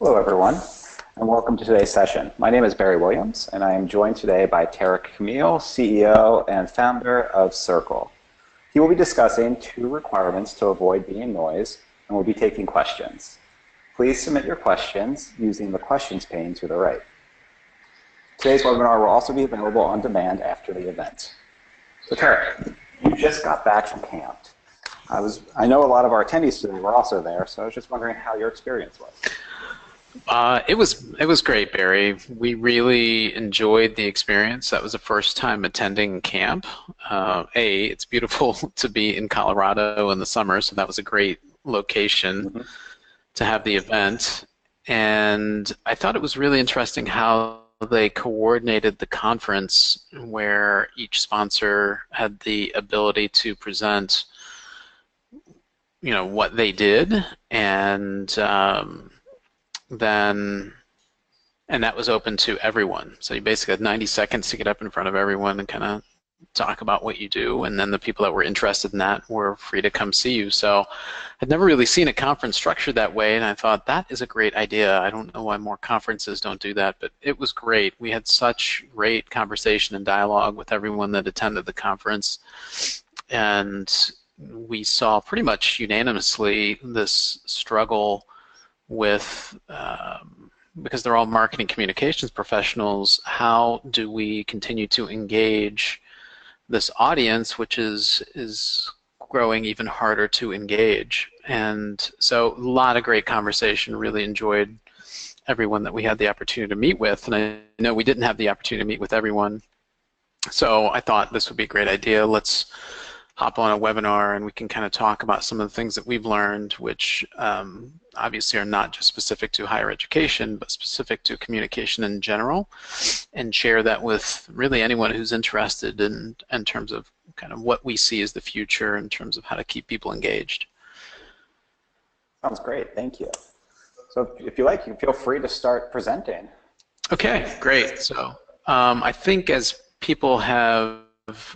Hello, everyone, and welcome to today's session. My name is Barry Williams, and I am joined today by Tarek Camille, CEO and founder of Circle. He will be discussing 2 requirements to avoid being noise, and will be taking questions. Please submit your questions using the questions pane to the right. Today's webinar will also be available on demand after the event. So Tarek, you just got back from camp. I know a lot of our attendees today were also there, so I was just wondering how your experience was. It was great, Barry. We really enjoyed the experience. That was the first time attending camp. It's beautiful to be in Colorado in the summer, so that was a great location to have the event. And I thought it was really interesting how they coordinated the conference, where each sponsor had the ability to present, what they did, and that was open to everyone. So you basically had 90 seconds to get up in front of everyone and kind of talk about what you do, and then the people that were interested in that were free to come see you. So I'd never really seen a conference structured that way, and I thought that is a great idea. I don't know why more conferences don't do that, but it was great. We had such great conversation and dialogue with everyone that attended the conference, and we saw pretty much unanimously this struggle with, because they're all marketing communications professionals, how do we continue to engage this audience, which is growing even harder to engage? And so a lot of great conversation. Really enjoyed everyone that we had the opportunity to meet with, and I know we didn't have the opportunity to meet with everyone, so I thought this would be a great idea. Let's hop on a webinar and we can kind of talk about some of the things that we've learned, which obviously are not just specific to higher education, but specific to communication in general, and share that with really anyone who's interested in terms of kind of what we see as the future in terms of how to keep people engaged. Sounds great, thank you. So if you like, you feel free to start presenting. Okay, great. So I think as people have,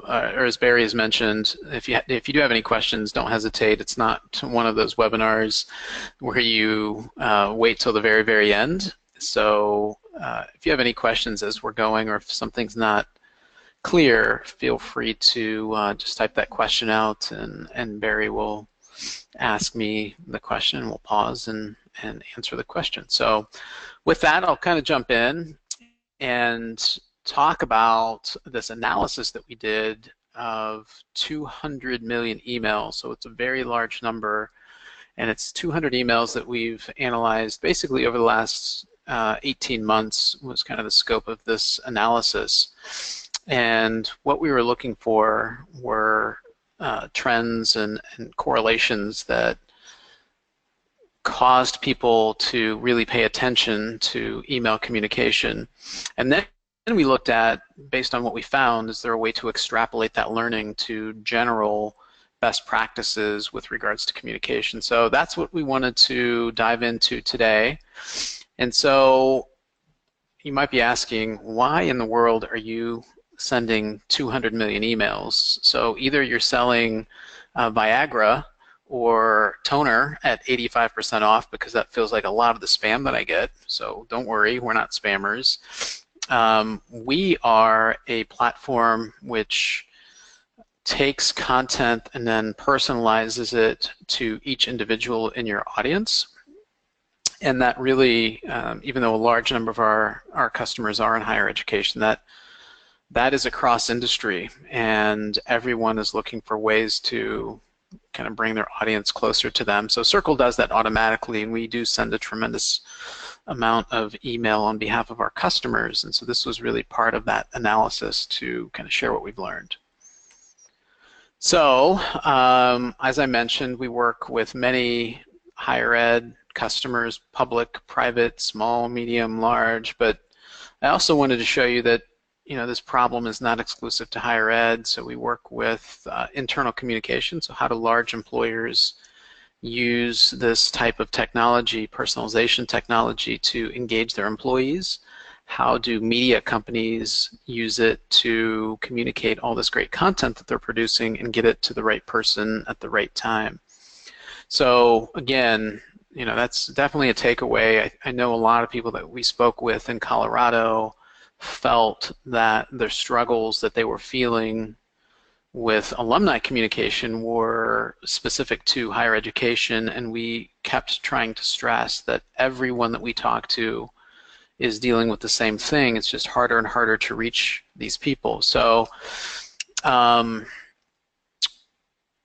or as Barry has mentioned, if you do have any questions, don't hesitate. It's not one of those webinars where you wait till the very, very end. So if you have any questions as we're going, or if something's not clear, feel free to just type that question out, and Barry will ask me the question, and we'll pause and answer the question. So with that, I'll kind of jump in and talk about this analysis that we did of 200 million emails. So it's a very large number, and it's 200 emails that we've analyzed basically over the last 18 months was kind of the scope of this analysis. And what we were looking for were trends and correlations that caused people to really pay attention to email communication. And then we looked at, based on what we found, is there a way to extrapolate that learning to general best practices with regards to communication? So that's what we wanted to dive into today. And so you might be asking, why in the world are you sending 200 million emails? So either you're selling Viagra or toner at 85% off, because that feels like a lot of the spam that I get. So don't worry, we're not spammers. We are a platform which takes content and then personalizes it to each individual in your audience. And that really, even though a large number of our customers are in higher education, that is across industry, and everyone is looking for ways to kind of bring their audience closer to them. So Circle does that automatically, and we do send a tremendous amount of email on behalf of our customers, and so this was really part of that analysis to kind of share what we've learned. So as I mentioned, we work with many higher ed customers, public, private, small, medium, large, but I also wanted to show you that this problem is not exclusive to higher ed. So we work with internal communication, so how do large employers use this type of technology, personalization technology, to engage their employees? How do media companies use it to communicate all this great content that they're producing and get it to the right person at the right time? So again, that's definitely a takeaway. I know a lot of people that we spoke with in Colorado felt that their struggles that they were feeling with alumni communication were specific to higher education, and we kept trying to stress that everyone that we talk to is dealing with the same thing. It's just harder and harder to reach these people. So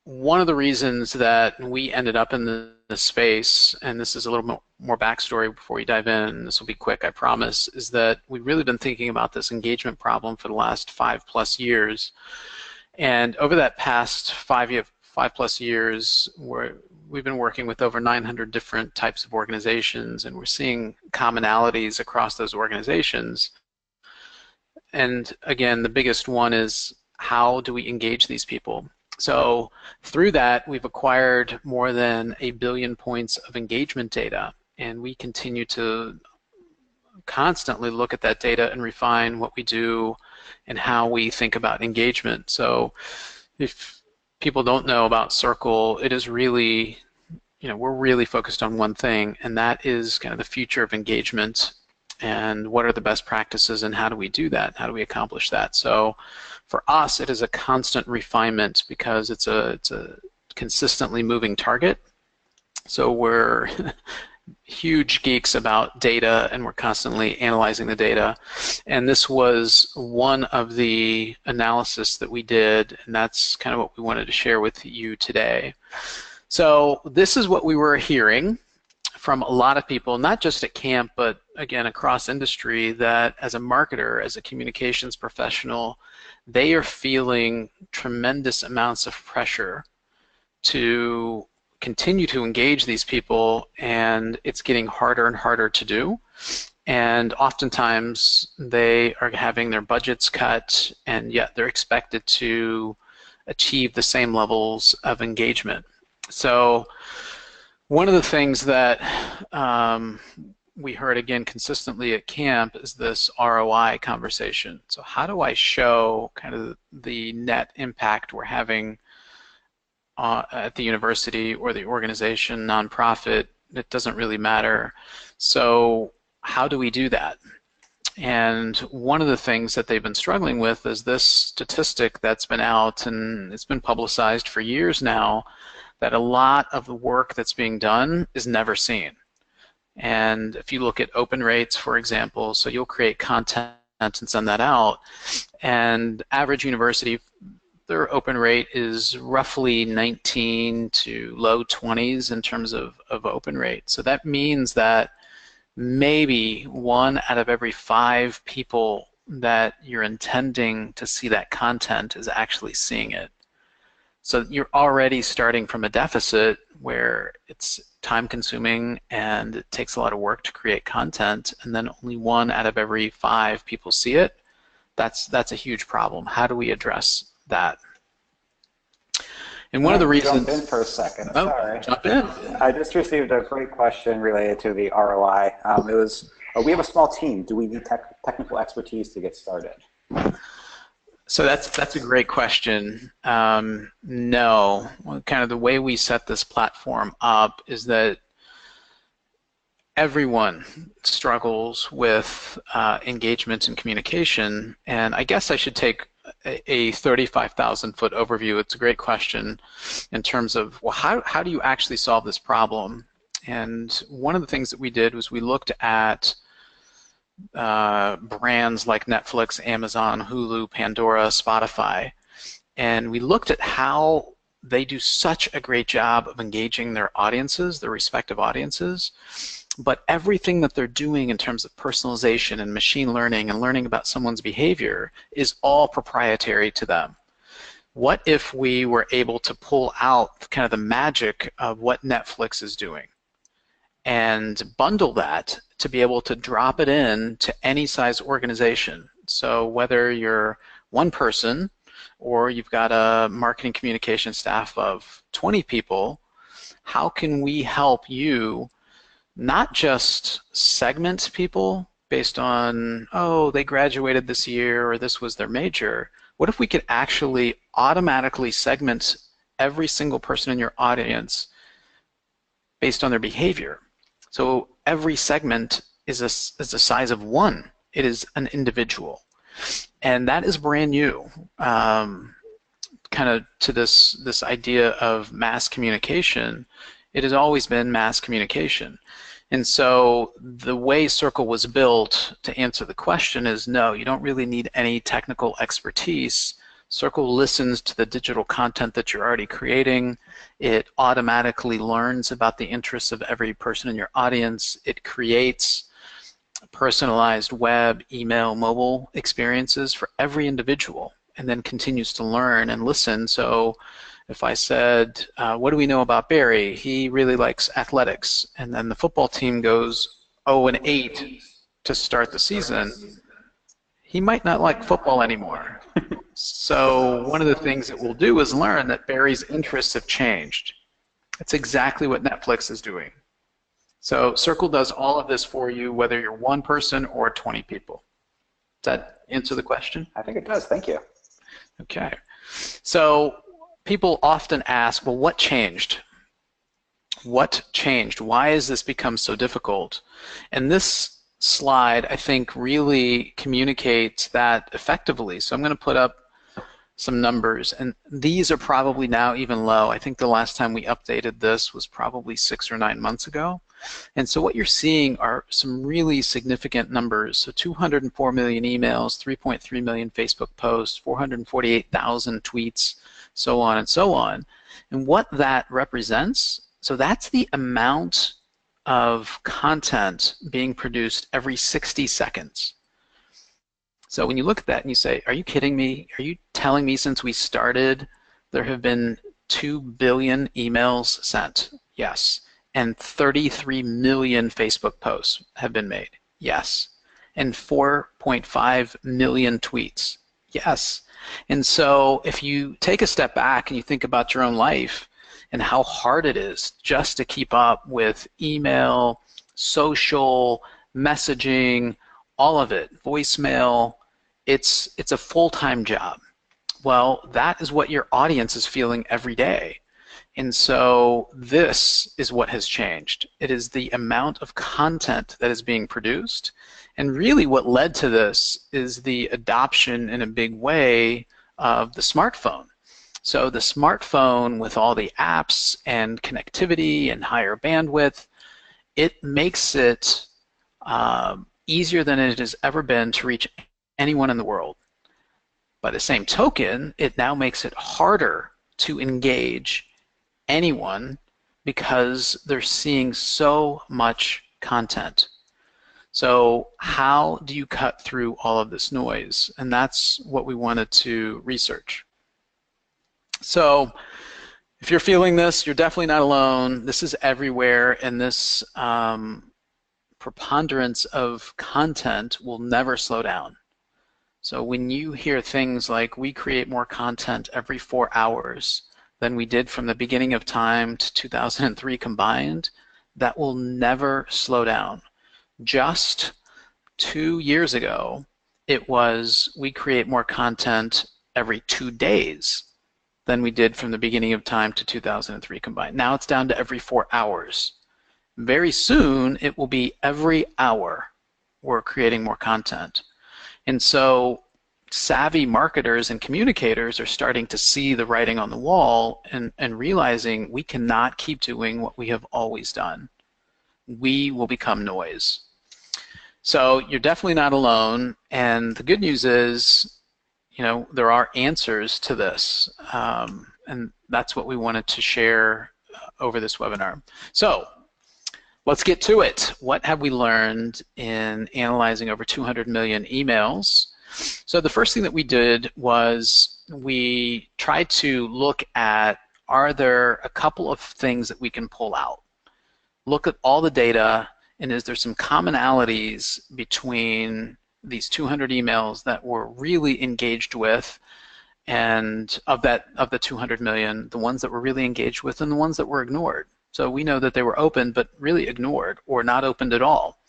one of the reasons that we ended up in the space, and this is a little more backstory before we dive in, this will be quick, I promise, is that we've really been thinking about this engagement problem for the last 5+ years. And over that past 5+ years, we've been working with over 900 different types of organizations, and we're seeing commonalities across those organizations. And again, the biggest one is, how do we engage these people? So through that, we've acquired more than 1 billion points of engagement data, and we continue to constantly look at that data and refine what we do and how we think about engagement. So if people don't know about Circle, it is really, we're really focused on one thing, and that is kind of the future of engagement and what are the best practices and how do we do that? How do we accomplish that? So for us, it is a constant refinement because it's a consistently moving target. So we're huge geeks about data, and we're constantly analyzing the data. And this was one of the analysis that we did, and that's kind of what we wanted to share with you today. So this is what we were hearing from a lot of people, not just at camp, but again across industry, that as a marketer, as a communications professional, they are feeling tremendous amounts of pressure to continue to engage these people, and it's getting harder and harder to do. And oftentimes they are having their budgets cut, and yet they're expected to achieve the same levels of engagement. So one of the things that we heard again consistently at camp is this ROI conversation. So how do I show kind of the net impact we're having at the university or the organization, nonprofit? It doesn't really matter. So how do we do that? And one of the things that they've been struggling with is this statistic that's been out, and it's been publicized for years now, that a lot of the work that's being done is never seen. And if you look at open rates, for example, so you'll create content and send that out, and average university, their open rate is roughly 19 to low 20s in terms of open rate. So that means that maybe 1 out of every 5 people that you're intending to see that content is actually seeing it. So you're already starting from a deficit where it's time consuming and it takes a lot of work to create content, and then only 1 out of every 5 people see it. That's a huge problem. How do we address that? And one of the reasons... Jump in for a second. Oh, sorry. Jump in. I just received a great question related to the ROI. It was, we have a small team. Do we need technical expertise to get started? So that's a great question. No. Well, kind of the way we set this platform up is that everyone struggles with engagement and communication, and I guess I should take a 35,000-foot overview. It's a great question in terms of, well, how do you actually solve this problem? And one of the things that we did was we looked at brands like Netflix, Amazon, Hulu, Pandora, Spotify, and we looked at how they do such a great job of engaging their audiences, their respective audiences, but everything that they're doing in terms of personalization and machine learning and learning about someone's behavior is all proprietary to them. What if we were able to pull out kind of the magic of what Netflix is doing and bundle that to be able to drop it in to any size organization? So whether you're one person or you've got a marketing communication staff of 20 people, how can we help you not just segment people based on, oh, they graduated this year or this was their major? What if we could actually automatically segment every single person in your audience based on their behavior. So every segment is the size of one. It is an individual. And that is brand new, kind of to this idea of mass communication. It has always been mass communication. And so the way Circle was built, to answer the question, is no, you don't really need any technical expertise. Circle listens to the digital content that you're already creating. It automatically learns about the interests of every person in your audience. It creates personalized web, email, mobile experiences for every individual, and then continues to learn and listen. So if I said, what do we know about Barry? He really likes athletics. And then the football team goes 0-8 to start the season. He might not like football anymore. So one of the things it will do is learn that Barry's interests have changed. That's exactly what Netflix is doing. So Circle does all of this for you, whether you're one person or 20 people. Does that answer the question? I think it does. Thank you. Okay. So people often ask, well, what changed? What changed? Why has this become so difficult? And this slide, I think, really communicates that effectively. So I'm going to put up some numbers, and these are probably now even low. I think the last time we updated this was probably 6 or 9 months ago. And so what you're seeing are some really significant numbers. So 204 million emails, 3.3 million Facebook posts, 448,000 tweets, so on and so on. And what that represents, so that's the amount of content being produced every 60 seconds. So when you look at that and you say, are you kidding me? Are you telling me since we started there have been 2 billion emails sent? Yes. And 33 million Facebook posts have been made? Yes. And 4.5 million tweets? Yes. And so if you take a step back and you think about your own life and how hard it is just to keep up with email, social, messaging, all of it, voicemail, it's a full-time job. Well, that is what your audience is feeling every day. And so this is what has changed. It is the amount of content that is being produced. And really what led to this is the adoption in a big way of the smartphone. So the smartphone, with all the apps and connectivity and higher bandwidth, it makes it easier than it has ever been to reach anyone in the world. By the same token, it now makes it harder to engage anyone because they're seeing so much content. So how do you cut through all of this noise? And that's what we wanted to research. So if you're feeling this, you're definitely not alone. This is everywhere, and this preponderance of content will never slow down. So when you hear things like we create more content every 4 hours than we did from the beginning of time to 2003 combined, that will never slow down. Just 2 years ago, it was we create more content every 2 days than we did from the beginning of time to 2003 combined. Now it's down to every 4 hours. Very soon, it will be every hour we're creating more content. And so savvy marketers and communicators are starting to see the writing on the wall and realizing we cannot keep doing what we have always done. We will become noise. So you're definitely not alone, and the good news is, you know, there are answers to this, and that's what we wanted to share over this webinar. So let's get to it. What have we learned in analyzing over 200 million emails? So the first thing that we did was we tried to look at, are there a couple of things that we can pull out? Look at all the data, and is there some commonalities between these 200 emails that we're really engaged with, and of the 200 million, the ones that we're really engaged with and the ones that were ignored. So we know that they were open but really ignored or not opened at all.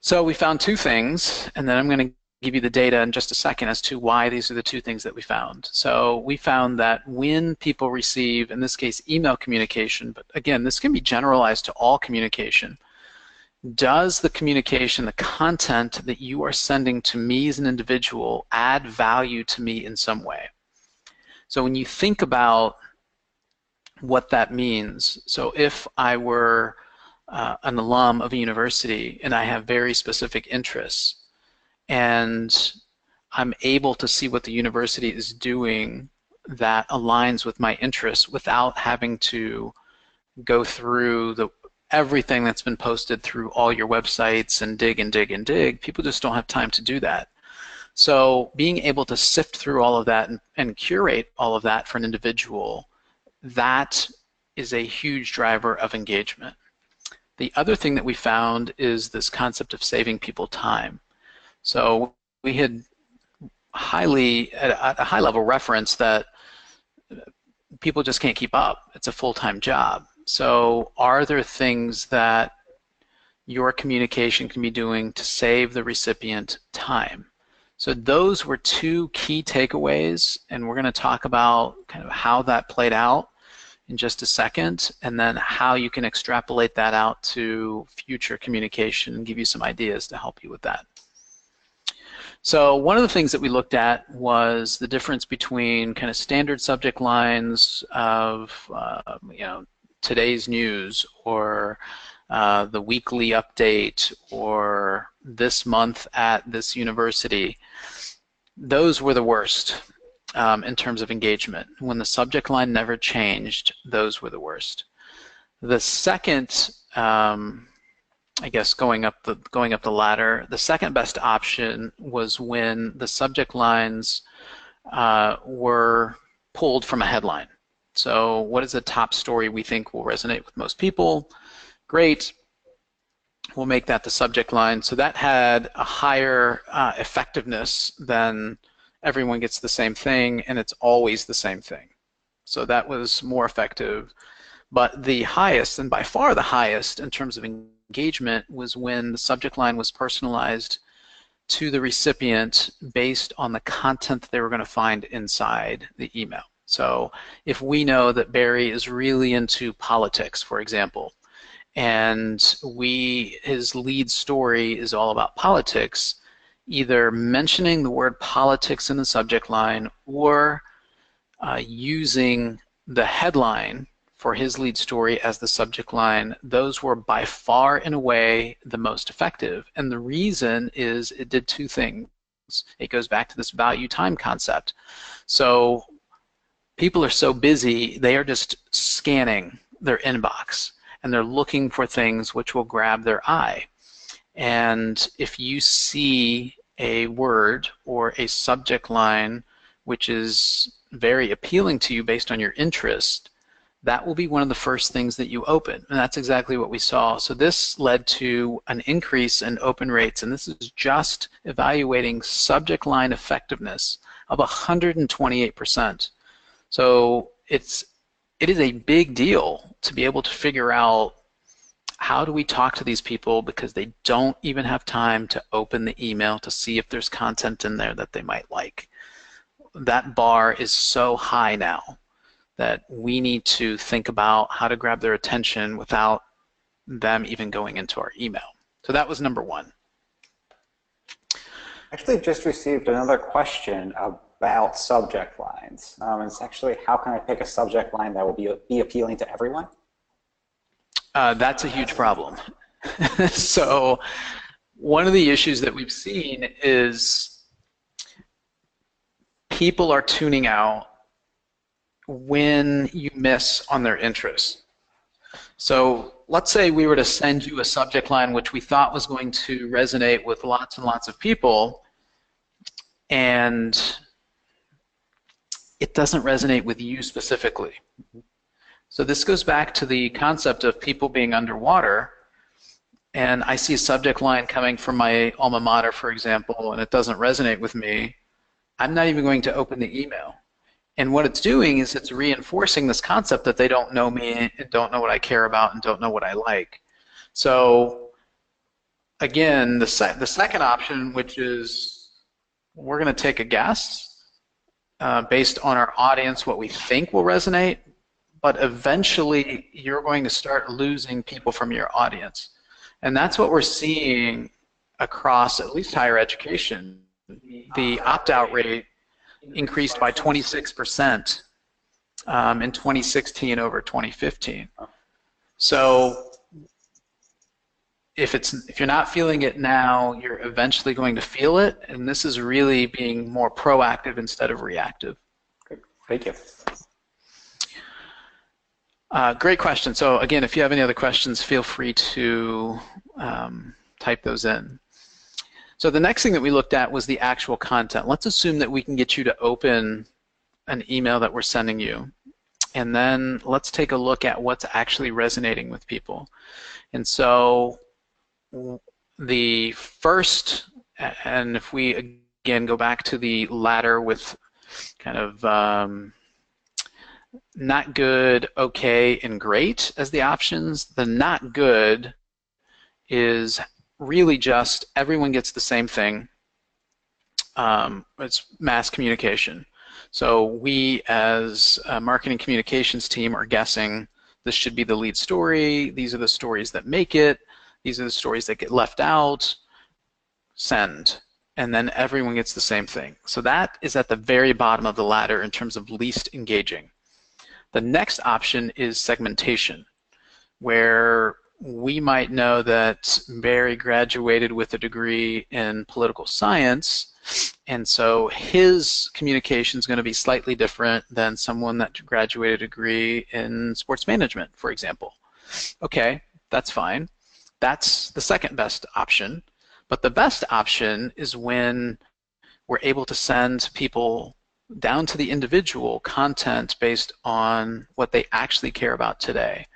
So we found 2 things, and then I'm going to give you the data in just a second as to why these are the two things that we found. So we found that when people receive, in this case, email communication, but again, this can be generalized to all communication, does the communication, the content that you are sending to me as an individual add value to me in some way? So when you think about what that means, so if I were an alum of a university and I have very specific interests, and I'm able to see what the university is doing that aligns with my interests without having to go through everything that's been posted through all your websites and dig and dig and dig. People just don't have time to do that. So being able to sift through all of that and curate all of that for an individual, that is a huge driver of engagement. The other thing that we found is this concept of saving people time. So we had at a high level reference that people just can't keep up. It's a full-time job. So are there things that your communication can be doing to save the recipient time? So those were two key takeaways, and we're going to talk about kind of how that played out in just a second, and then how you can extrapolate that out to future communication and give you some ideas to help you with that. So one of the things that we looked at was the difference between kind of standard subject lines of today's news, or the weekly update, or this month at this university. Those were the worst in terms of engagement. When the subject line never changed, those were the worst. The second, I guess going up the ladder, the second best option was when the subject lines were pulled from a headline. So what is the top story we think will resonate with most people? Great. We'll make that the subject line. So that had a higher effectiveness than everyone gets the same thing and it's always the same thing. So that was more effective. But the highest, and by far the highest in terms of engagement, was when the subject line was personalized to the recipient based on the content that they were going to find inside the email. So if we know that Barry is really into politics, for example, and his lead story is all about politics, either mentioning the word politics in the subject line or using the headline for his lead story as the subject line, those were by far in a way the most effective. And the reason is it did two things. It goes back to this value time concept. So people are so busy, they are just scanning their inbox and they're looking for things which will grab their eye. And if you see a word or a subject line which is very appealing to you based on your interest, that will be one of the first things that you open. And that's exactly what we saw. So this led to an increase in open rates, and this is just evaluating subject line effectiveness of 128%. So it is a big deal to be able to figure out how do we talk to these people because they don't even have time to open the email to see if there's content in there that they might like. That bar is so high now that we need to think about how to grab their attention without them even going into our email. So that was number one. Actually, just received another question about subject lines. It's actually, how can I pick a subject line that will be appealing to everyone? That's a huge problem. So one of the issues that we've seen is people are tuning out when you miss on their interests. So let's say we were to send you a subject line which we thought was going to resonate with lots and lots of people, and it doesn't resonate with you specifically. So this goes back to the concept of people being underwater, and I see a subject line coming from my alma mater, for example, and it doesn't resonate with me. I'm not even going to open the email. And what it's doing is it's reinforcing this concept that they don't know me and don't know what I care about and don't know what I like. So again, the second option, which is we're going to take a guess based on our audience, what we think will resonate, but eventually you're going to start losing people from your audience. And that's what we're seeing across at least higher education. The opt-out rate increased by 26% in 2016 over 2015. So if you're not feeling it now, you're eventually going to feel it, and this is really being more proactive instead of reactive. Good. Thank you. Great question. So again, if you have any other questions, feel free to type those in. So the next thing that we looked at was the actual content. Let's assume that we can get you to open an email that we're sending you. And then let's take a look at what's actually resonating with people. And so the first, and if we again go back to the ladder with kind of not good, okay, and great as the options, the not good is really just everyone gets the same thing. It's mass communication. So we as a marketing communications team are guessing this should be the lead story, these are the stories that make it, these are the stories that get left out, send, and then everyone gets the same thing. So that is at the very bottom of the ladder in terms of least engaging. The next option is segmentation, where we might know that Barry graduated with a degree in political science, and so his communication is going to be slightly different than someone that graduated a degree in sports management, for example. Okay, that's fine. That's the second best option. But the best option is when we're able to send people down to the individual content based on what they actually care about today.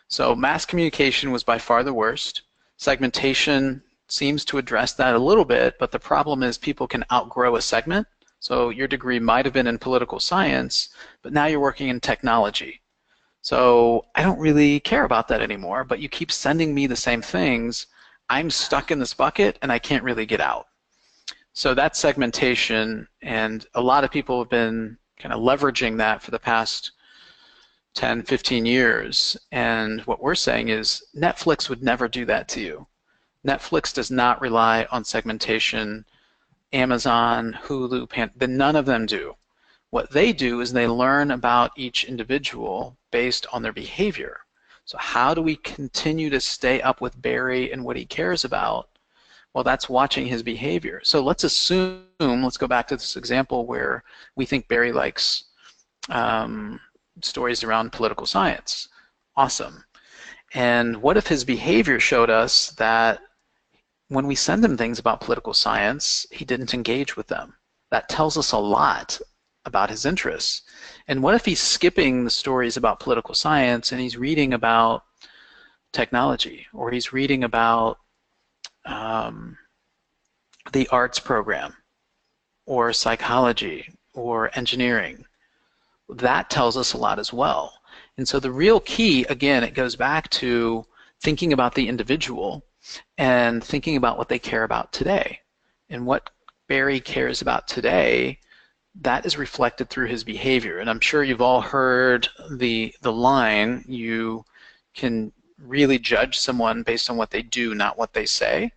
So mass communication was by far the worst. Segmentation seems to address that a little bit, but the problem is people can outgrow a segment. So your degree might have been in political science, but now you're working in technology. So I don't really care about that anymore, but you keep sending me the same things. I'm stuck in this bucket and I can't really get out. So that's segmentation, and a lot of people have been kind of leveraging that for the past 10, 15 years, and what we're saying is Netflix would never do that to you. Netflix does not rely on segmentation. Amazon, Hulu, none of them do. What they do is they learn about each individual based on their behavior. So how do we continue to stay up with Barry and what he cares about? Well, that's watching his behavior. So let's assume, let's go back to this example where we think Barry likes stories around political science. Awesome. And what if his behavior showed us that when we send him things about political science, he didn't engage with them? That tells us a lot about his interests. And what if he's skipping the stories about political science and he's reading about technology, or he's reading about the arts program, or psychology, or engineering? That tells us a lot as well. And so the real key, again, it goes back to thinking about the individual and thinking about what they care about today. And what Barry cares about today, that is reflected through his behavior. And I'm sure you've all heard the line, you can really judge someone based on what they do, not what they say.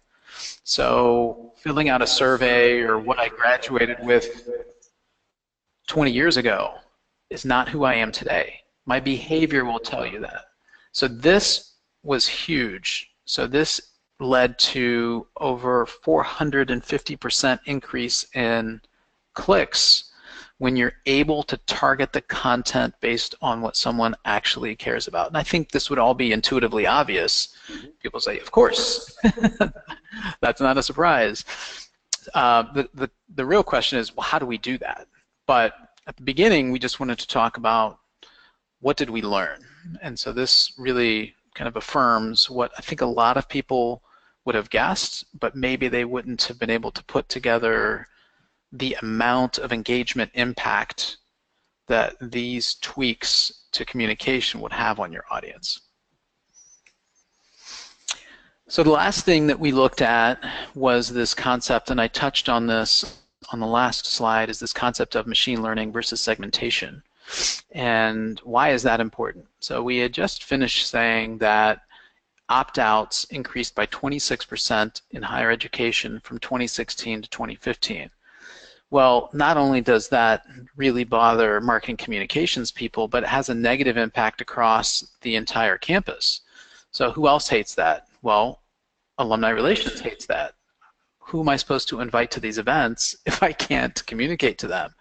So filling out a survey or what I graduated with 20 years ago is not who I am today. My behavior will tell you that. So this was huge. So this led to over 450% increase in clicks when you're able to target the content based on what someone actually cares about. And I think this would all be intuitively obvious. People say, of course. That's not a surprise. The real question is, well, how do we do that? But at the beginning, we just wanted to talk about what did we learn? And so this really kind of affirms what I think a lot of people would have guessed, but maybe they wouldn't have been able to put together the amount of engagement impact that these tweaks to communication would have on your audience. So the last thing that we looked at was this concept, and I touched on this on the last slide is this concept of machine learning versus segmentation. And why is that important? So we had just finished saying that opt-outs increased by 26% in higher education from 2016 to 2015. Well, not only does that really bother marketing communications people, but it has a negative impact across the entire campus. So who else hates that? Well, alumni relations hates that. Who am I supposed to invite to these events if I can't communicate to them?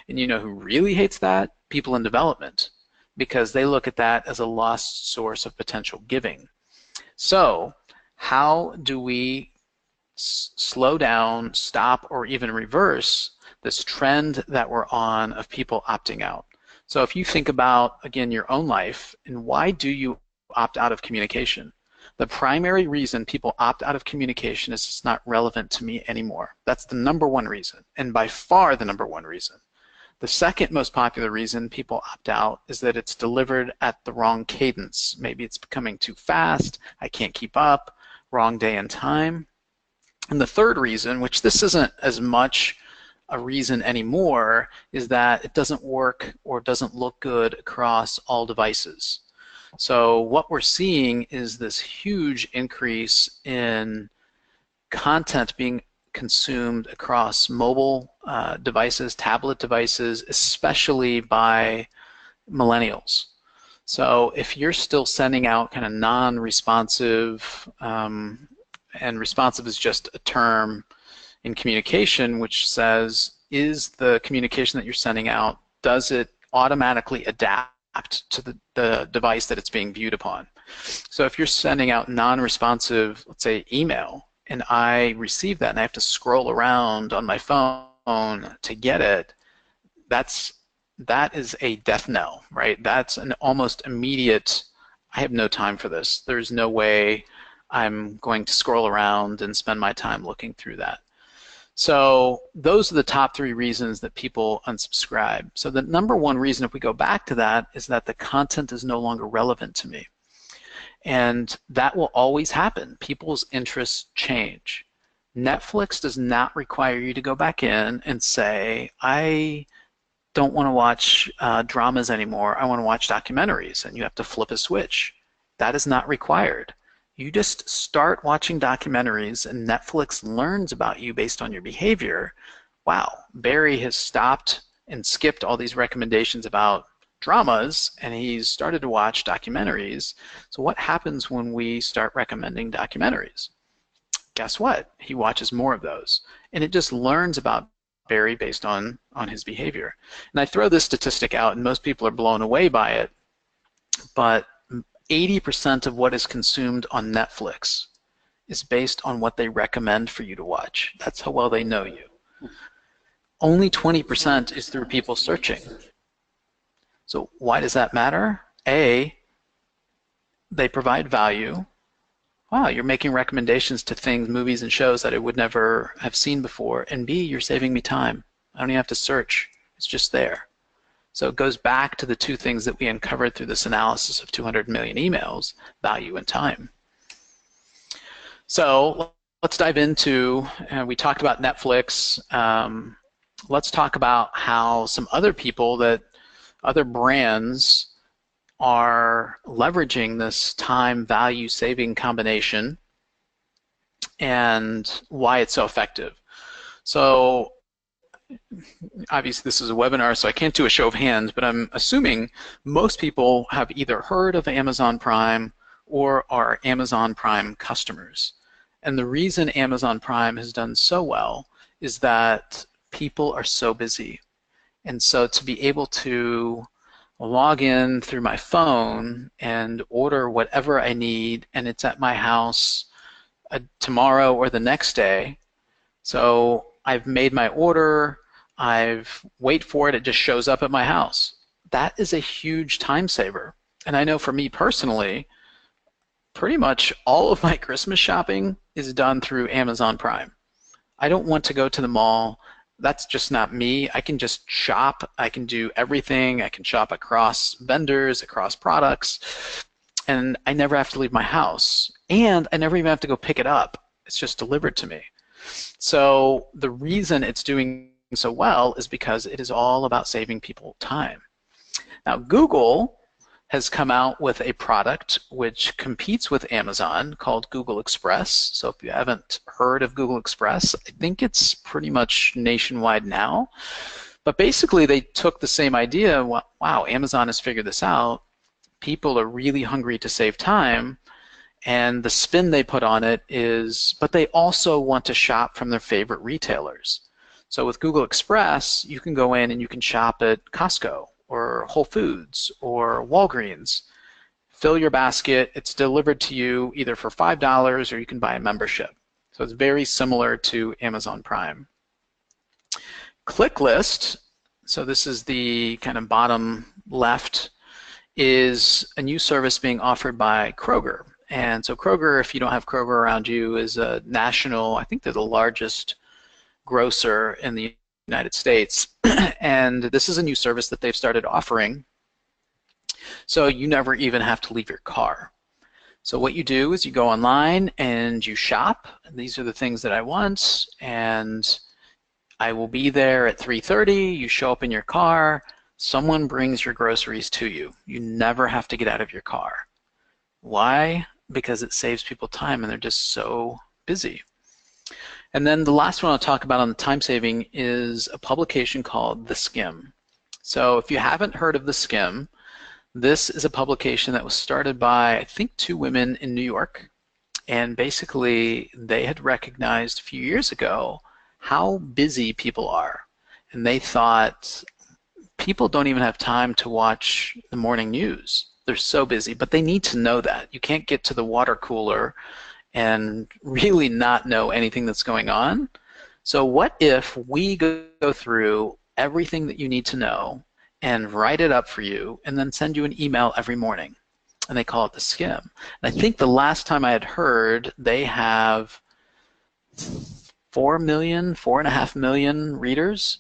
And you know who really hates that? People in development, because they look at that as a lost source of potential giving. So how do we slow down, stop, or even reverse this trend that we're on of people opting out? So if you think about, again, your own life, and why do you opt out of communication? The primary reason people opt out of communication is it's not relevant to me anymore. That's the number one reason, and by far the number one reason. The second most popular reason people opt out is that it's delivered at the wrong cadence. Maybe it's becoming too fast, I can't keep up, wrong day and time. And the third reason, which this isn't as much a reason anymore, is that it doesn't work or doesn't look good across all devices. So what we're seeing is this huge increase in content being consumed across mobile devices, tablet devices, especially by millennials. So if you're still sending out kind of non-responsive, and responsive is just a term in communication which says, is the communication that you're sending out, does it automatically adapt to the device that it's being viewed upon? So if you're sending out non-responsive, let's say email, and I receive that and I have to scroll around on my phone to get it, that is a death knell, right? That's an almost immediate, I have no time for this. There's no way I'm going to scroll around and spend my time looking through that. So those are the top three reasons that people unsubscribe. So the number one reason, if we go back to that, is that the content is no longer relevant to me. And that will always happen. People's interests change. Netflix does not require you to go back in and say, I don't want to watch dramas anymore, I want to watch documentaries, and you have to flip a switch. That is not required. You just start watching documentaries and Netflix learns about you based on your behavior. Wow, Barry has stopped and skipped all these recommendations about dramas and he's started to watch documentaries. So what happens when we start recommending documentaries? Guess what? He watches more of those. And it just learns about Barry based on his behavior. And I throw this statistic out and most people are blown away by it, but 80% of what is consumed on Netflix is based on what they recommend for you to watch. That's how well they know you. Only 20% is through people searching. So why does that matter? A, they provide value. Wow, you're making recommendations to things, movies and shows that I would never have seen before. And B, you're saving me time. I don't even have to search. It's just there. So it goes back to the two things that we uncovered through this analysis of 200 million emails, value and time. So let's dive into, we talked about Netflix. Let's talk about how some other people, other brands are leveraging this time value saving combination and why it's so effective. So obviously this is a webinar, so I can't do a show of hands, but I'm assuming most people have either heard of Amazon Prime or are Amazon Prime customers. And the reason Amazon Prime has done so well is that people are so busy. And so to be able to log in through my phone and order whatever I need, and it's at my house tomorrow or the next day. So I've made my order, wait for it, it just shows up at my house. That is a huge time saver. And I know for me personally, pretty much all of my Christmas shopping is done through Amazon Prime. I don't want to go to the mall. That's just not me. I can just shop. I can do everything. I can shop across vendors, across products, and I never have to leave my house. And I never even have to go pick it up. It's just delivered to me. So the reason it's doing so well is because it is all about saving people time. Now, Google has come out with a product which competes with Amazon called Google Express. So if you haven't heard of Google Express, I think it's pretty much nationwide now. But basically, they took the same idea. Wow, Amazon has figured this out. People are really hungry to save time. And the spin they put on it is, but they also want to shop from their favorite retailers. So with Google Express, you can go in and you can shop at Costco or Whole Foods or Walgreens. Fill your basket. It's delivered to you either for $5 or you can buy a membership. So it's very similar to Amazon Prime. ClickList, so this is the kind of bottom left, is a new service being offered by Kroger. And so Kroger, if you don't have Kroger around you, is a national, I think they're the largest grocer in the United States. And this is a new service that they've started offering. So you never even have to leave your car. So what you do is you go online and you shop. These are the things that I want, and I will be there at 3:30. You show up in your car. Someone brings your groceries to you. You never have to get out of your car. Why? Because it saves people time and they're just so busy. And then the last one I'll talk about on the time saving is a publication called The Skim. So if you haven't heard of The Skim, this is a publication that was started by, I think, 2 women in New York. And basically, they had recognized a few years ago how busy people are. And they thought, people don't even have time to watch the morning news. They're so busy, but they need to know that. You can't get to the water cooler and really not know anything that's going on. So what if we go through everything that you need to know and write it up for you and then send you an email every morning? And they call it The Skim. And I think the last time I had heard, they have 4.5 million readers.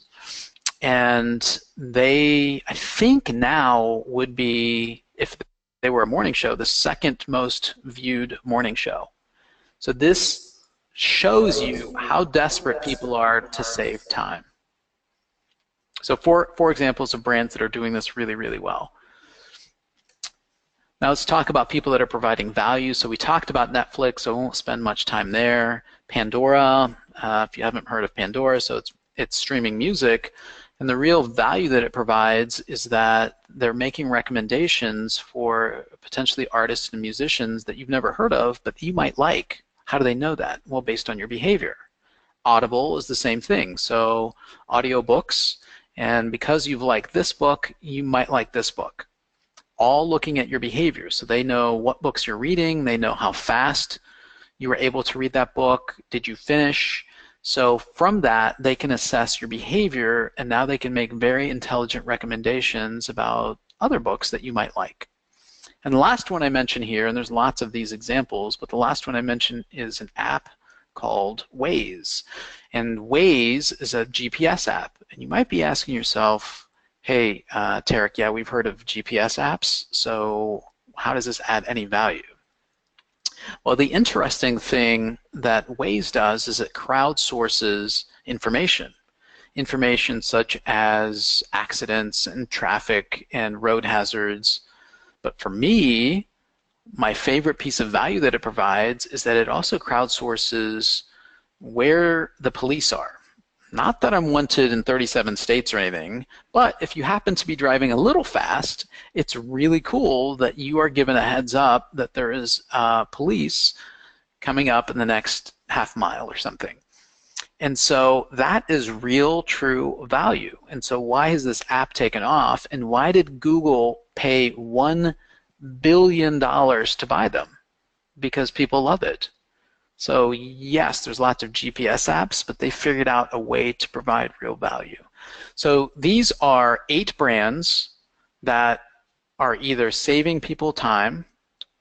And they, I think now, would be, if they were a morning show, the second most viewed morning show. So this shows you how desperate people are to save time. So four examples of brands that are doing this really, really well. Now let's talk about people that are providing value. So we talked about Netflix, so I won't spend much time there. Pandora, if you haven't heard of Pandora, so it's streaming music. And the real value that it provides is that they're making recommendations for potentially artists and musicians that you've never heard of, but you might like. How do they know that? Well, based on your behavior. Audible is the same thing. So audiobooks, and because you've liked this book, you might like this book. All looking at your behavior. So they know what books you're reading. They know how fast you were able to read that book. Did you finish? So from that, they can assess your behavior, and now they can make very intelligent recommendations about other books that you might like. And the last one I mentioned here, and there's lots of these examples, but the last one I mentioned is an app called Waze. And Waze is a GPS app. And you might be asking yourself, hey, Tarek, yeah, we've heard of GPS apps, so how does this add any value? Well, the interesting thing that Waze does is it crowdsources information. Information such as accidents and traffic and road hazards. But for me, my favorite piece of value that it provides is that it also crowdsources where the police are. Not that I'm wanted in 37 states or anything, but if you happen to be driving a little fast, it's really cool that you are given a heads up that there is police coming up in the next half mile or something. And so that is real, true value. And so why has this app taken off, and why did Google pay $1 billion to buy them? Because people love it. So yes, there's lots of GPS apps, but they figured out a way to provide real value. So these are 8 brands that are either saving people time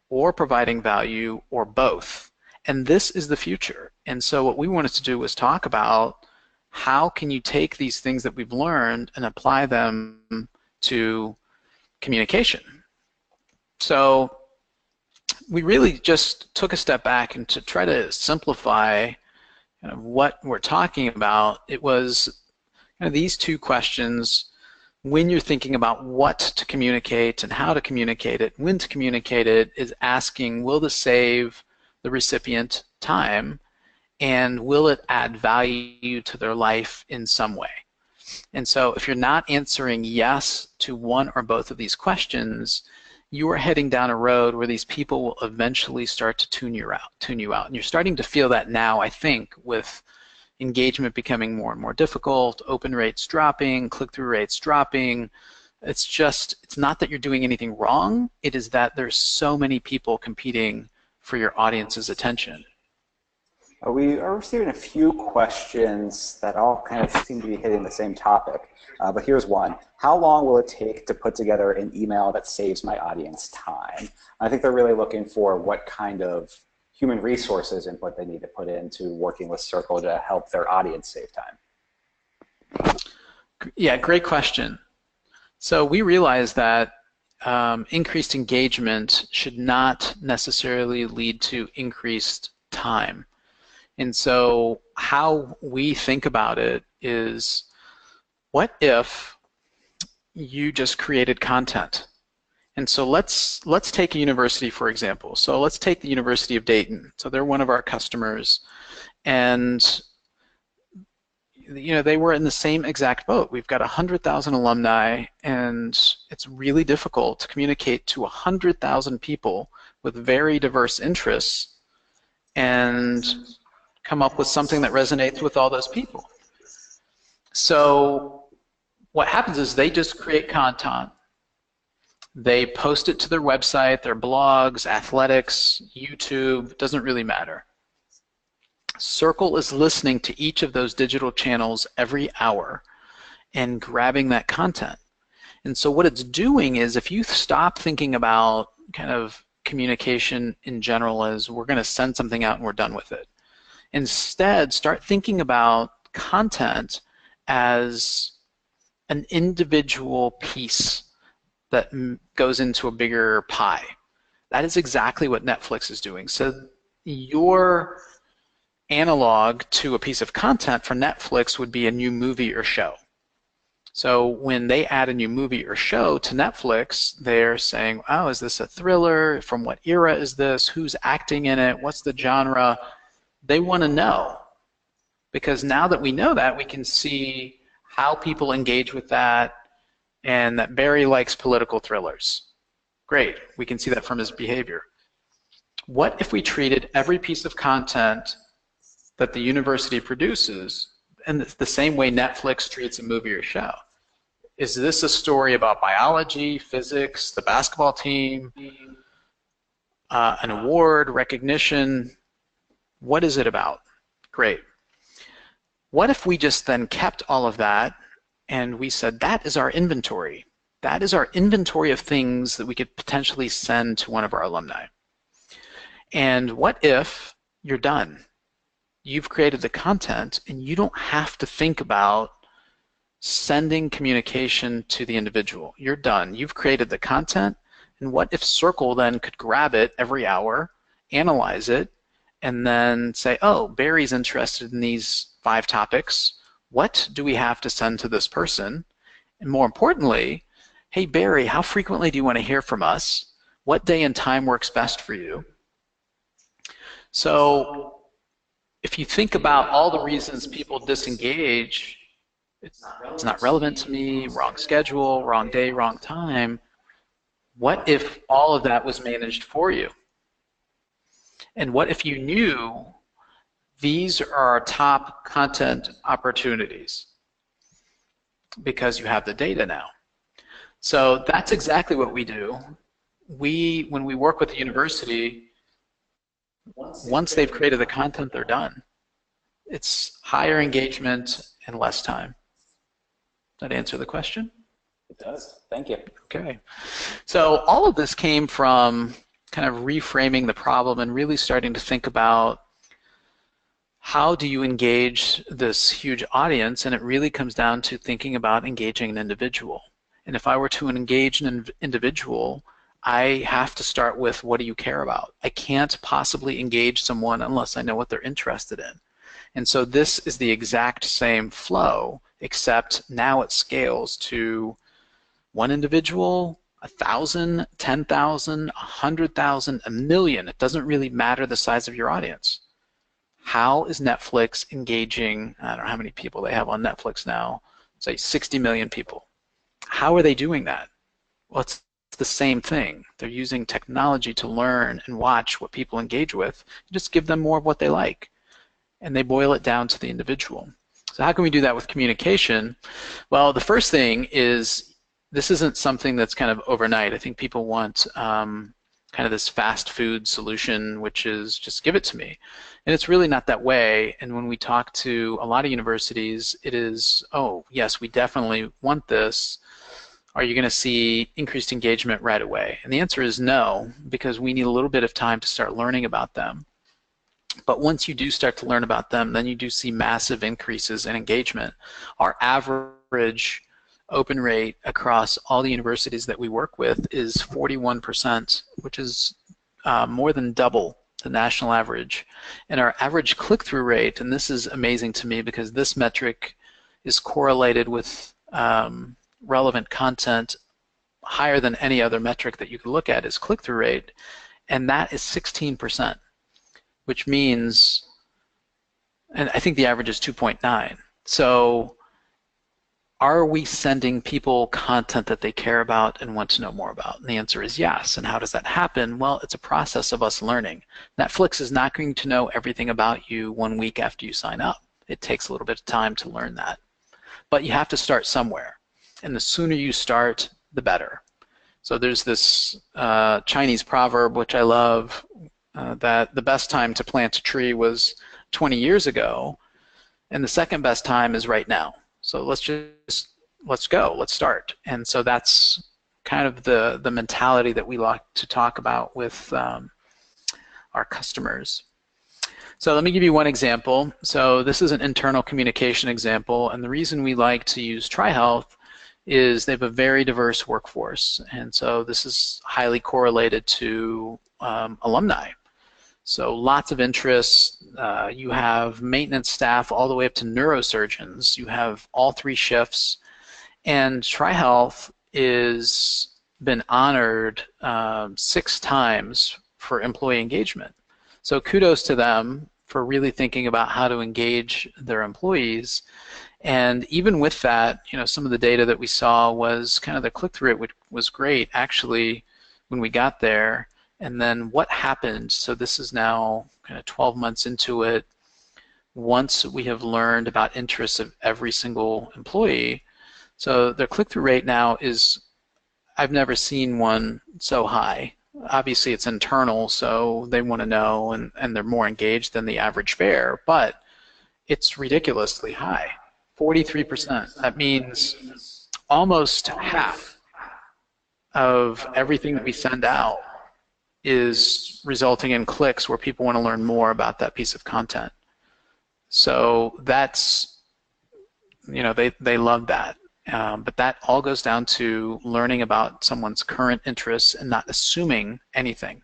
or providing value or both. And this is the future. And so what we wanted to do was talk about how can you take these things that we've learned and apply them to communication. So we really just took a step back and to try to simplify kind of what we're talking about. It was these two questions, when you're thinking about what to communicate and how to communicate it, when to communicate it, is asking, will this save the recipient time, and will it add value to their life in some way? And so if you're not answering yes to one or both of these questions, you are heading down a road where these people will eventually start to tune you out. And you're starting to feel that now, I think, with engagement becoming more and more difficult, open rates dropping, click-through rates dropping. It's not that you're doing anything wrong, it is that there's so many people competing for your audience's attention. We are receiving a few questions that all kind of seem to be hitting the same topic, but here's one. How long will it take to put together an email that saves my audience time? I think they're really looking for what kind of human resources input they need to put into working with Circle to help their audience save time. Yeah, great question. So we realize that increased engagement should not necessarily lead to increased time. And so how we think about it is, what if you just created content? And so let's take a university, for example. So let's take the University of Dayton. So they're one of our customers, and they were in the same exact boat. We've got 100,000 alumni, and it's really difficult to communicate to 100,000 people with very diverse interests and come up with something that resonates with all those people. So what happens is they just create content. They post it to their website, their blogs, athletics, YouTube, doesn't really matter. Circle is listening to each of those digital channels every hour and grabbing that content. And so what it's doing is, if you stop thinking about kind of communication in general as we're going to send something out and we're done with it, instead start thinking about content as an individual piece that goes into a bigger pie. That is exactly what Netflix is doing. So your analog to a piece of content for Netflix would be a new movie or show. So when they add a new movie or show to Netflix, they're saying, oh, is this a thriller? From what era is this? Who's acting in it? What's the genre? They want to know, because now that we know that, we can see how people engage with that, and that Barry likes political thrillers. Great, we can see that from his behavior. What if we treated every piece of content that the university produces in the same way Netflix treats a movie or show? Is this a story about biology, physics, the basketball team, an award, recognition? What is it about? Great. What if we just then kept all of that and we said, that is our inventory. That is our inventory of things that we could potentially send to one of our alumni. And what if you're done? You've created the content and you don't have to think about sending communication to the individual. You're done. You've created the content, and what if Circle then could grab it every hour, analyze it, and then say, oh, Barry's interested in these 5 topics. What do we have to send to this person? And more importantly, hey, Barry, how frequently do you want to hear from us? What day and time works best for you? So if you think about all the reasons people disengage, it's not relevant to me, wrong schedule, wrong day, wrong time. What if all of that was managed for you? And what if you knew these are our top content opportunities because you have the data now? So that's exactly what we do. When we work with the university, once they've created the content, they're done. It's higher engagement and less time. Does that answer the question? It does. Thank you. Okay. So all of this came from kind of reframing the problem and really starting to think about how do you engage this huge audience, and it really comes down to thinking about engaging an individual. And if I were to engage an individual, I have to start with, what do you care about? I can't possibly engage someone unless I know what they're interested in. And so this is the exact same flow, except now it scales to one individual, 1,000, 10,000, 100,000, a million. It doesn't really matter the size of your audience. How is Netflix engaging, I don't know how many people they have on Netflix now, say 60 million people. How are they doing that? Well, it's the same thing. They're using technology to learn and watch what people engage with. You just give them more of what they like, and they boil it down to the individual. So how can we do that with communication? Well, the first thing is this isn't something that's kind of overnight. I think people want kind of this fast food solution, which is just give it to me. And it's really not that way. And when we talk to a lot of universities, it is, oh, yes, we definitely want this. Are you going to see increased engagement right away? And the answer is no, because we need a little bit of time to start learning about them. But once you do start to learn about them, then you do see massive increases in engagement. Our average open rate across all the universities that we work with is 41%, which is more than double the national average. And our average click-through rate, and this is amazing to me because this metric is correlated with relevant content higher than any other metric that you can look at, is click-through rate, and that is 16%, which means, and I think the average is 2.9. So are we sending people content that they care about and want to know more about? And the answer is yes. And how does that happen? Well, it's a process of us learning. Netflix is not going to know everything about you 1 week after you sign up. It takes a little bit of time to learn that. But you have to start somewhere. And the sooner you start, the better. So there's this Chinese proverb, which I love, that the best time to plant a tree was 20 years ago, and the second best time is right now. So let's go, let's start. And so that's kind of the mentality that we like to talk about with our customers. So let me give you one example. So this is an internal communication example, and the reason we like to use TriHealth is they have a very diverse workforce, and so this is highly correlated to alumni. So lots of interests. You have maintenance staff all the way up to neurosurgeons. You have all 3 shifts. And TriHealth is been honored 6 times for employee engagement. So kudos to them for really thinking about how to engage their employees. And even with that, you know, some of the data that we saw was kind of the click-through rate, which was great actually when we got there. And then what happened, so this is now kind of 12 months into it, once we have learned about interests of every single employee. So their click-through rate now is, I've never seen one so high. Obviously it's internal, so they want to know, and they're more engaged than the average fare, but it's ridiculously high, 43%. That means almost half of everything that we send out is resulting in clicks where people want to learn more about that piece of content. So that's, you know, they love that. But that all goes down to learning about someone's current interests and not assuming anything.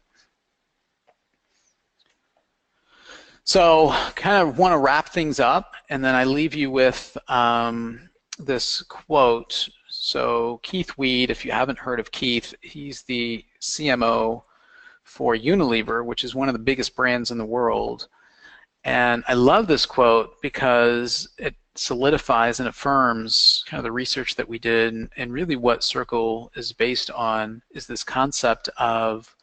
So kind of want to wrap things up, and then I leave you with this quote. So Keith Weed, if you haven't heard of Keith, he's the CMO for Unilever, which is one of the biggest brands in the world. And I love this quote because it solidifies and affirms kind of the research that we did, and really what Circle is based on is this concept of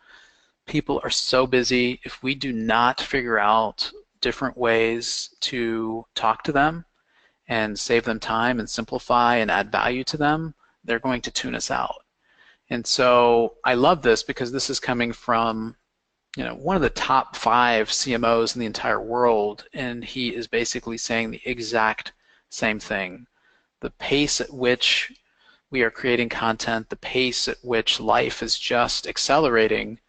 people are so busy. If we do not figure out different ways to talk to them and save them time and simplify and add value to them, they're going to tune us out. And so I love this because this is coming from, you know, one of the top 5 CMOs in the entire world, and he is basically saying the exact same thing. The pace at which we are creating content, the pace at which life is just accelerating,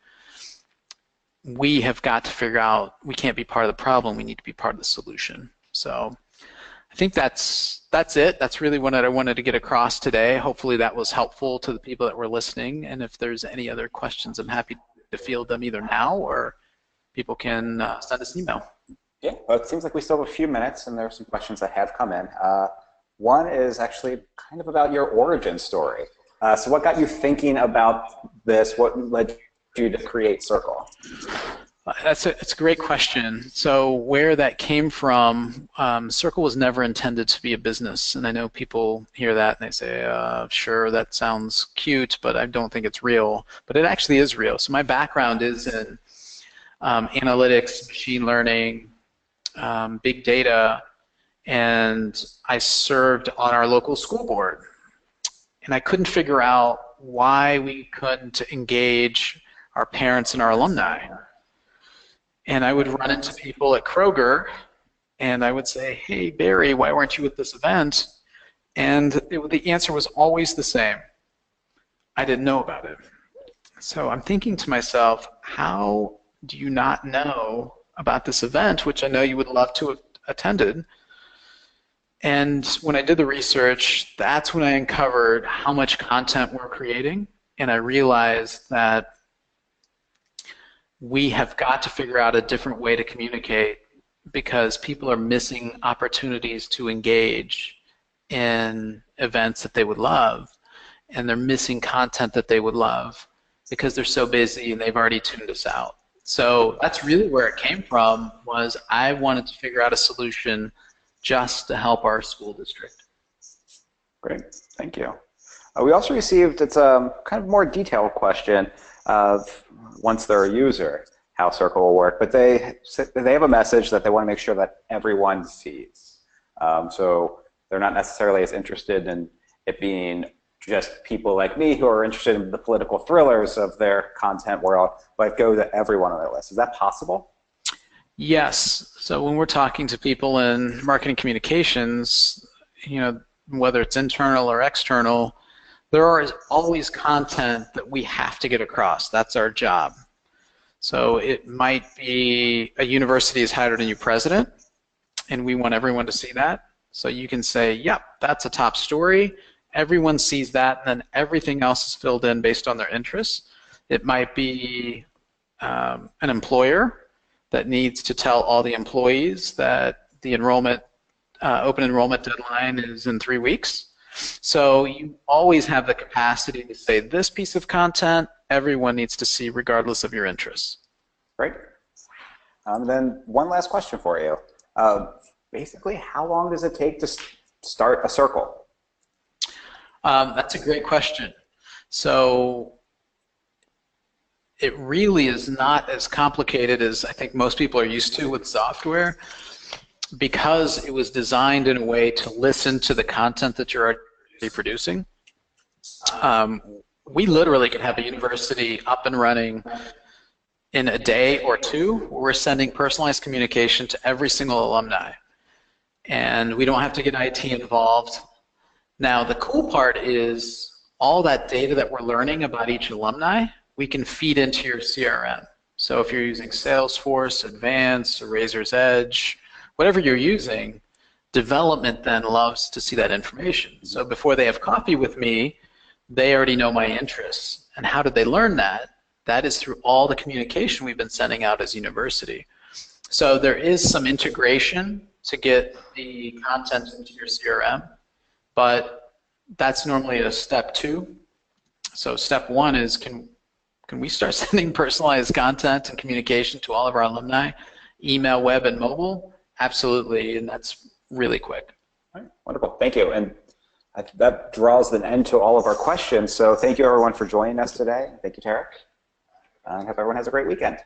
we have got to figure out we can't be part of the problem, we need to be part of the solution. So I think that's it. That's really what I wanted to get across today. Hopefully that was helpful to the people that were listening, and if there's any other questions, I'm happy to field them either now or people can send us an email. Yeah, well, it seems like we still have a few minutes, and there are some questions that have come in. One is actually kind of about your origin story. So what got you thinking about this? What led you to create Circle? That's a great question. So where that came from, Circle was never intended to be a business. And I know people hear that and they say, sure, that sounds cute, but I don't think it's real. But it actually is real. So my background is in analytics, machine learning, big data, and I served on our local school board. And I couldn't figure out why we couldn't engage our parents and our alumni. And I would run into people at Kroger, and I would say, hey, Barry, why weren't you at this event? And the answer was always the same. I didn't know about it. So I'm thinking to myself, how do you not know about this event, which I know you would love to have attended? And when I did the research, that's when I uncovered how much content we're creating, and I realized that we have got to figure out a different way to communicate because people are missing opportunities to engage in events that they would love, and they're missing content that they would love because they're so busy and they've already tuned us out. So that's really where it came from, was I wanted to figure out a solution just to help our school district. Great, thank you. We also received, it's a kind of more detailed question of once they're a user, how Circle will work, but they have a message that they want to make sure that everyone sees. So they're not necessarily as interested in it being just people like me who are interested in the political thrillers of their content world, but go to everyone on their list. Is that possible? Yes. So when we're talking to people in marketing communications, whether it's internal or external, there is always content that we have to get across. That's our job. So it might be a university has hired a new president, and we want everyone to see that. So you can say, yep, that's a top story. Everyone sees that, and then everything else is filled in based on their interests. It might be an employer that needs to tell all the employees that the open enrollment deadline is in 3 weeks. So you always have the capacity to say this piece of content everyone needs to see regardless of your interests. Great. Then one last question for you. Basically, how long does it take to start a Circle? That's a great question. So it really is not as complicated as I think most people are used to with software, because it was designed in a way to listen to the content that you're already producing. We literally could have a university up and running in a day or two. We're sending personalized communication to every single alumni, and we don't have to get IT involved. Now, the cool part is all that data that we're learning about each alumni, we can feed into your CRM. So if you're using Salesforce, Advance, or Razor's Edge, whatever you're using, development then loves to see that information. So before they have coffee with me, they already know my interests. And how did they learn that? That is through all the communication we've been sending out as a university. So there is some integration to get the content into your CRM, but that's normally a step 2. So step 1 is can we start sending personalized content and communication to all of our alumni, email, web, and mobile? Absolutely, and that's really quick. All right, wonderful, thank you. And that draws an end to all of our questions. So thank you everyone for joining us today. Thank you, Tarek. I hope everyone has a great weekend.